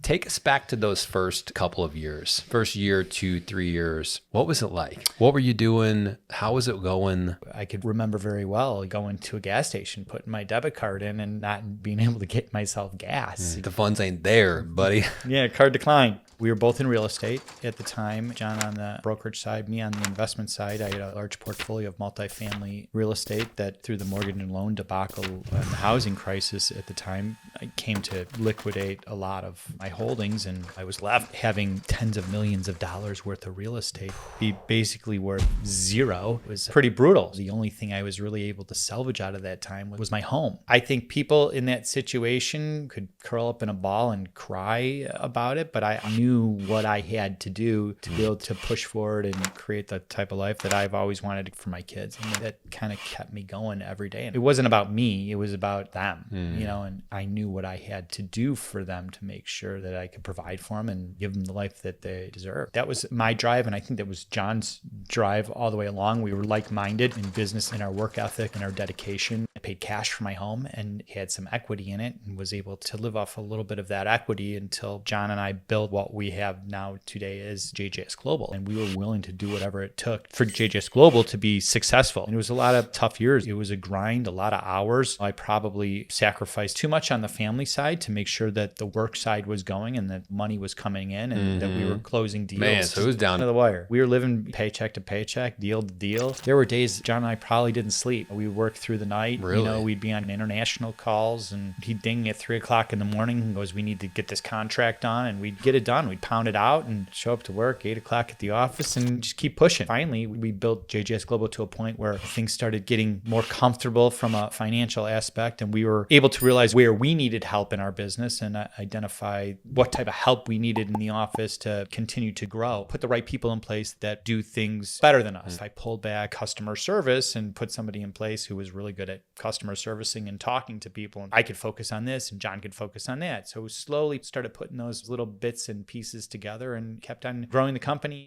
Take us back to those first couple of years, first year, 2, 3 years. What was it like? What were you doing? How was it going? I could remember very well going to a gas station, putting my debit card in and not being able to get myself gas. The funds ain't there, buddy. Yeah, card decline. We were both in real estate at the time. John on the brokerage side, me on the investment side. I had a large portfolio of multifamily real estate that through the mortgage and loan debacle and the housing crisis at the time, I came to liquidate a lot of my holdings, and I was left having tens of millions of dollars worth of real estate be basically worth zero. It was pretty brutal. The only thing I was really able to salvage out of that time was my home. I think people in that situation could curl up in a ball and cry about it, but I knew what I had to do to be able to push forward and create the type of life that I've always wanted for my kids. And that kind of kept me going every day. And it wasn't about me, it was about them, and I knew what I had to do for them to make sure that I could provide for them and give them the life that they deserve. That was my drive. And I think that was John's drive all the way along. We were like-minded in business, in our work ethic and our dedication. I paid cash for my home and had some equity in it and was able to live off a little bit of that equity until John and I built what we have now today as JJS Global. And we were willing to do whatever it took for JJS Global to be successful. And it was a lot of tough years. It was a grind, a lot of hours. I probably sacrificed too much on the family side to make sure that the work side was going and that money was coming in and that we were closing deals. Man, so it was down to the wire. We were living paycheck to paycheck, deal to deal. There were days John and I probably didn't sleep. We worked through the night. Really? We'd be on international calls and he'd ding at 3:00 in the morning and goes, we need to get this contract on, and we'd get it done. We'd pound it out and show up to work 8:00 at the office and just keep pushing. Finally, we built JJS Global to a point where things started getting more comfortable from a financial aspect, and we were able to realize where we needed help in our business and identify what type of help we needed in the office to continue to grow. Put the right people in place that do things better than us. I pulled back customer service and put somebody in place who was really good at customer servicing and talking to people. And I could focus on this and John could focus on that. So we slowly started putting those little bits and pieces together and kept on growing the company.